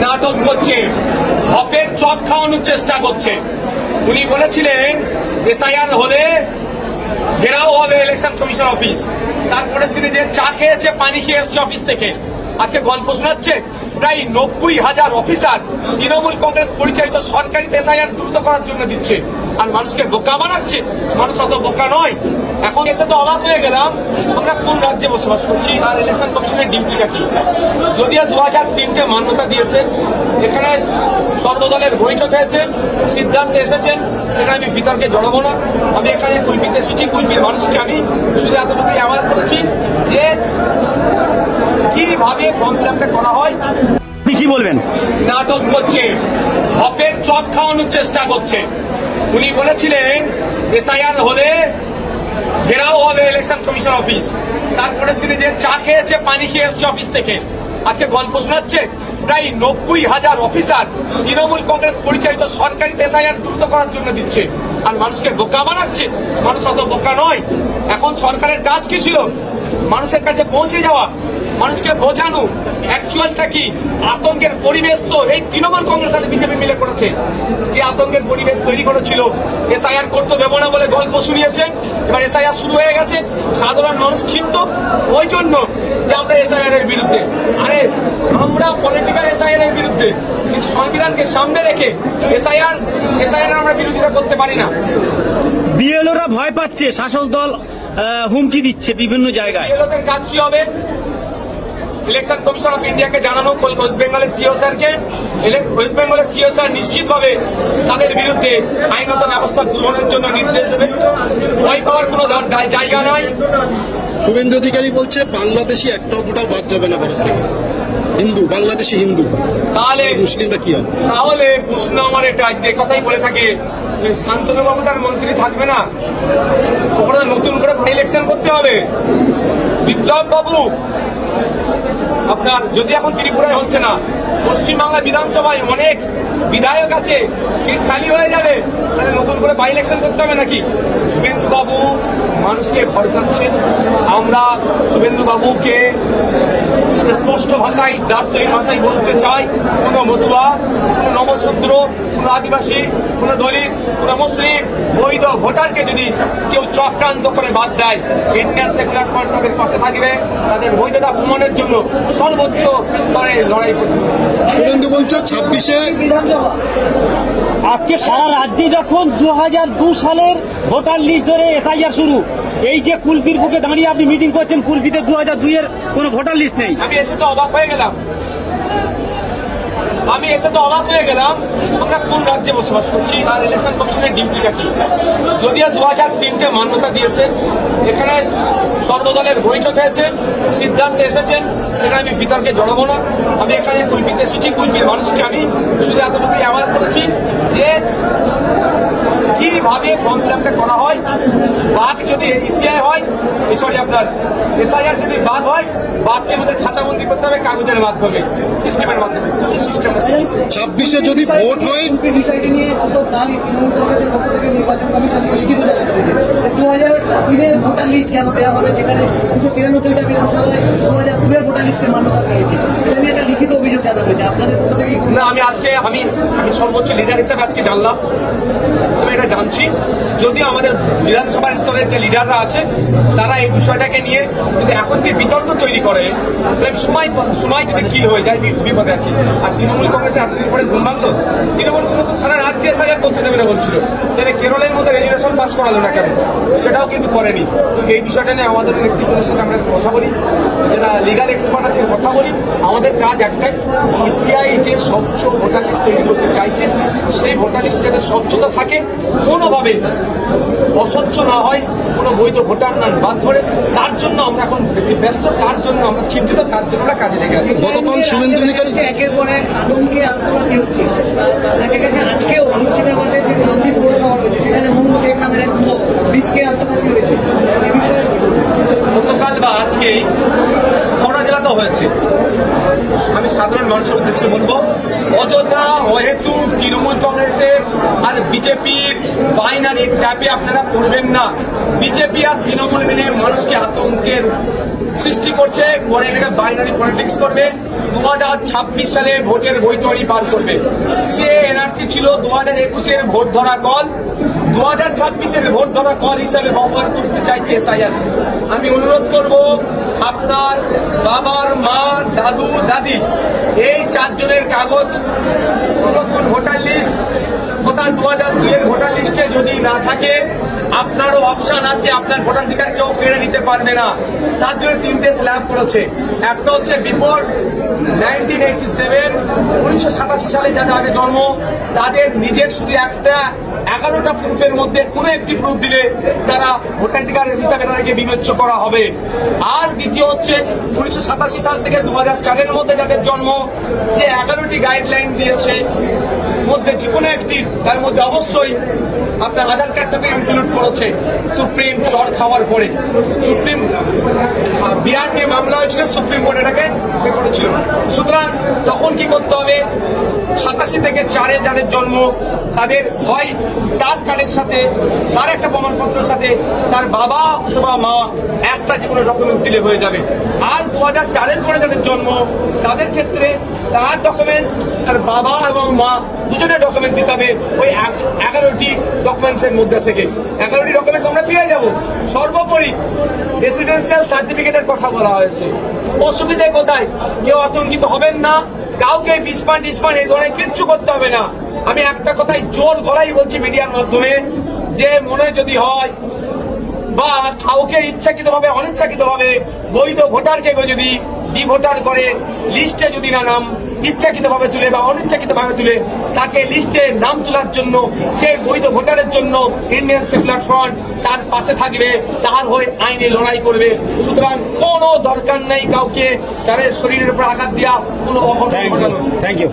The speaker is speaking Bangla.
নাটক করছে, হপের চপ খাওয়ানোর চেষ্টা করছে। উনি বলেছিলেন এসআইআর হলে ঘেরাও হবে ইলেকশন কমিশন অফিস। তারপরে তিনি যে চা খেয়েছে, পানি খেয়ে এসছে অফিস থেকে, আজকে গল্প শোনাচ্ছে। প্রায় 90,000 অফিসার তৃণমূল কংগ্রেস পরিচালিত সরকারিতে এসআইআর দ্রুত করার জন্য দিচ্ছে, আর মানুষকে বোকা বানাচ্ছে। মানুষ অত বোকা নয়। এখন এসে তো অবাক হয়ে গেলাম, আমরা কোন রাজ্যে বসবাস করছি আর ইলেকশন কমিশনের ডিউটিটা কি। যদিও 2003-তে মান্যতা দিয়েছে, এখানে সর্বদলের বৈঠক হয়েছে, সিদ্ধান্তে এসেছেন, সেটা আমি বিতর্কে জড়াবো না। আমি এখানে কুলপিতে এসেছি, কুলপির মানুষকে আমি শুধু এতটুকুই আহ্বান করেছি যে কিভাবে ফর্ম ফিল আপটা করা হয়। কি বলবেন? নাটক করছে, হপের চপ খাওয়ানোর চেষ্টা করছে। উনি বলেছিলেন এসআইআর হলে ঘেরাও হবে ইলেকশন কমিশন অফিস। তারপরে তিনি যে চা খেয়েছে, পানি খেয়ে এসছে অফিস থেকে, আজকে গল্প শোনাচ্ছে। প্রায় 90,000 অফিসার তৃণমূল কংগ্রেস পরিচালিত সরকারিতে এসআইআর দ্রুত করার জন্য দিচ্ছে, আর মানুষকে বোকা বানাচ্ছে। মানুষ অত বোকা নয়। এখন সরকারের কাজ কি ছিল? মানুষের কাছে পৌঁছে যাওয়া, মানুষকে বোঝানো অ্যাকচুয়ালটা কি। আতঙ্কের পরিবেশ তো এই তৃণমূল কংগ্রেস আর বিজেপি মিলে করেছে। যে আতঙ্কের পরিবেশ তৈরি করেছিল, এসআইআর করতে দেবো না বলে গল্প শুনিয়েছে, এবার এসআইআর শুরু হয়ে গেছে। সাধারণ মানুষ ক্ষিপ্ত ওই জন্য যে আমরা এসআইআর এর বিরুদ্ধে। আরে আমরা পলিটিক্যাল এসআইআর এর বিরুদ্ধে, কিন্তু সংবিধানকে সামনে রেখে এসআইআর আমরা বিরোধিতা করতে পারি না। বিএলওরা ভয় পাচ্ছে, শাসক দল হুমকি দিচ্ছে বিভিন্ন জায়গায়। বিএলওদের কাজ কি হবে? ইলেকশন কমিশন অফ ইন্ডিয়াকে জানানো, ওয়েস্ট বেঙ্গলের সিও স্যারকে। ওয়েস্ট বেঙ্গলের সিও স্যার নিশ্চিতভাবে তাদের বিরুদ্ধে আইনত ব্যবস্থা গ্রহণের জন্য নির্দেশ দেবে। ভয় পাওয়ার কোনো জায়গা নাই। শুভেন্দু অধিকারী বলছে বাংলাদেশি একটাও ভোটার বাদ যাবে না ভারত থেকে। হিন্দু, বাংলাদেশি হিন্দু, তাহলে মুসলিমরা কি হবে? তাহলে প্রশ্ন আমার এটা, যে কথাই বলে থাকে শান্তনু বাবু তার মন্ত্রী থাকবে না, ওখানে নতুন করে ইলেকশন করতে হবে। বিপ্লব বাবু আপনার যদি এখন ত্রিপুরায় হচ্ছে না, পশ্চিমবাংলা বিধানসভায় অনেক বিধায়ক আছে, সিট খালি হয়ে যাবে, তাহলে নতুন করে বাই ইলেকশন করতে হবে নাকি? শুভেন্দু বাবু মানুষকে ভরসা দিচ্ছেন। আমরা শুভেন্দু বাবুকে স্পষ্ট ভাষায়, দার্থহীন ভাষায় বলতে চাই, কোনো মতুয়া, কোনো নমশূদ্র, কোনো আদিবাসী, কোনো দলিত, কোনো মুসলিম বৈধ ভোটারকে যদি কেউ চক্রান্ত করে বাদ দেয়, ইন্ডিয়ান সেকুলার ফ্রন্ট তাদের পাশে থাকবে, তাদের বৈধতা প্রমাণের জন্য সর্বোচ্চ স্তরে লড়াই করবে। শুভেন্দু বলছে 26-এ বিধানসভা। আজকে সারা রাজ্যে যখন 2002 সালের ভোটার লিস্ট ধরে এসআইআর শুরু, এই যে কুলপির বুকে দাঁড়িয়ে আপনি মিটিং করছেন, কুলপিতে 2002-এর কোনো ভোটার লিস্ট নেই। আমি এসে তো অবাক হয়ে গেলাম। আমরা কোন রাজ্যে বসবাস করছি আর ইলেকশন কমিশনের ডিউটিটা কি। যদিও 2003-তে মান্যতা দিয়েছে, এখানে সর্বদলের বৈঠক হয়েছে, সিদ্ধান্তে এসেছেন, সেটা আমি বিতর্কে জড়াবো না। আমি এখানে কুলপিতে এসেছি, কুলপির মানুষকে আমি শুধু এতটুকুই আহ্বান করেছি যে কিভাবে ফর্ম ফিল আপটা করা হয়। বাঘ যদি ইসিআই হয়, আপনার এসআইআর যদি বাঘ হয়, বাঘকে আমাদের খাঁচাবন্দি করতে হবে কাগজের মাধ্যমে, সিস্টেমের মাধ্যমে। সেই সিস্টেমটা 26-এ যদি ভোট হয়, বিষয়টি নিয়ে গতকালই তৃণমূল কংগ্রেসের পক্ষ থেকে নির্বাচন কমিশনকে লিখিত 2003-এর ভোটার লিস্ট কেন দেওয়া হবে, যেখানে 293টা বিধানসভায় 2002-এর ভোটার লিস্টে মান্যতা পেয়েছে। এটা নিয়ে একটা লিখিত অভিযোগ জানানো হয়েছে আপনাদের পক্ষ থেকে। না, আমি সর্বোচ্চ লিডার হিসেবে আজকে জানলাম, আমি এটা জানছি। যদিও আমাদের বিধানসভার স্তরের যে লিডাররা আছে, তারা এই বিষয়টাকে নিয়ে যদি এখন দিয়ে বিতর্ক তৈরি করে, তাহলে সময় যদি কিল হয়ে যায়, বিপদে আছি। আর তৃণমূল কংগ্রেসে এতদিন পরে ঘুম ভাঙলো। তৃণমূল কংগ্রেস সারা রাজ্যে এসআইআর করতে দেবে না বলছিল, তাহলে কেরলের মধ্যে রেজুলেশন পাস করালো না কেন? সেটাও কিন্তু করেনি। তো এই বিষয়টা নিয়ে আমাদের নেতৃত্বের সাথে আমরা কথা বলি, যারা লিগাল এক্সপার্ট আছে কথা বলি। আমাদের কাজ একটাই, ইসিআই যে স্বচ্ছ ভোটার লিস্ট তৈরি করতে চাইছে, সেই ভোটার লিস্ট যাতে স্বচ্ছতা থাকে, কোনোভাবে অস্বচ্ছ না হয়, কোনো বৈধ ভোটার না বাদ ধরে, তার জন্য আমরা এখন ব্যস্ত, তার জন্য আমরা চিন্তিত, তার জন্য আমরা কাজে লেগে আছি। গতকাল শুভেন্দু অধিকারী একের পর এক আতঙ্কে আত্মঘাতী হচ্ছে। দেখা গেছে আজকেও মুর্শিদাবাদের যে গান্ধী পৌরসভা রয়েছে, সেখানে মুন শেখ নামের এক ব্রিজকে আত্মঘাতী হয়েছে। এই বিষয়ে গতকাল বা আজকেই হাওড়া জেলাতেও হয়েছে। আমি সাধারণ মানুষের উদ্দেশ্যে বলবো, অযথা অহেতু তৃণমূল কংগ্রেসের আর বিজেপির বাইনারি ট্যাপে আপনারা পড়বেন না। বিজেপি আর তৃণমূল মিলে মানুষকে আতঙ্কের সৃষ্টি করছে, পরে এটাকে বাইনারি পলিটিক্স করবে। 2026 সালে ভোটের বৈতরণী পার করবে। সিএ এনআরসি ছিল 2021-এর ভোট ধরা কল, 2026-এর ভোট ধরা কল হিসাবে ব্যবহার করতে চাইছে এসআইআর। আমি অনুরোধ করব, আপনার বাবার মা, দাদু, দাদি এই 4 জনের কাগজ নতুন ভোটার লিস্ট তথা 2002-এর ভোটার লিস্টে যদি না থাকে, আপনারও অপশন আছে, আপনার ভোটাধিকার কেউ কেড়ে নিতে পারবে না। তার জন্য 3টে স্ল্যাব করেছে। একটা হচ্ছে বিফোর 1987, 1987 সালে যাদের আগে জন্ম, তাদের নিজের শুধু একটা 11টা প্রুফের মধ্যে কোনো একটি প্রুফ দিলে তারা ভোটাধিকার হিসাবে তাদেরকে বিবেচ্য করা হবে। আর দ্বিতীয় হচ্ছে 1987 সাল থেকে 2004-এর মধ্যে যাদের জন্ম, যে 11টি গাইডলাইন দিয়েছে মধ্যে যে কোনো একটি, তার মধ্যে অবশ্যই আপনার আধার কার্ডটাকে ইনক্লুড করেছে। সুপ্রিম চড় খাওয়ার পরে সুপ্রিম বিহার নিয়ে মামলা হয়েছিল, সুপ্রিম কোর্ট এটাকে করেছিল। সুতরাং তখন কি করতে হবে, 87 থেকে 4-এ যাদের জন্ম, তাদের হয় তার কার্ডের সাথে, তার একটা প্রমাণপত্রের সাথে তার বাবা অথবা মা একটা যে কোনো ডকুমেন্টস দিলে হয়ে যাবে। আর 2004-এর পরে যাদের জন্ম, তাদের ক্ষেত্রে তার ডকুমেন্টস, তার বাবা এবং মা দুজনের ডকুমেন্টস দিতে হবে ওই 11টি ডকুমেন্টসের মধ্যে থেকে। 11টি ডকুমেন্টস আমরা পেয়ে যাব। সর্বোপরি রেসিডেন্সিয়াল সার্টিফিকেটের কথা বলা হয়েছে। অসুবিধে কোথায়? কেউ আতঙ্কিত হবেন না, কাউকে বিস্পান এই ধরনের কিচ্ছু করতে হবে না। আমি একটা কথাই জোর গলায় বলছি মিডিয়ার মাধ্যমে, যে মনে যদি হয় বা কাউকে ইচ্ছাকৃতভাবে অনিচ্ছাকৃতভাবে বৈধ ভোটারকে যদি ডিভোটার করে লিস্টে যদি না নাম ইচ্ছাকৃতভাবে তুলে বা অনিচ্ছাকৃতভাবে তুলে, তাকে লিস্টে নাম তোলার জন্য, সেই বৈধ ভোটারের জন্য ইন্ডিয়ান সেকুলার ফ্রন্ট তার পাশে থাকবে, তার হয়ে আইনে লড়াই করবে। সুতরাং কোনো দরকার নেই কাউকে তাদের শরীরের উপর আঘাত দেওয়া, কোনো অঘটন ঘটানো। Thank you.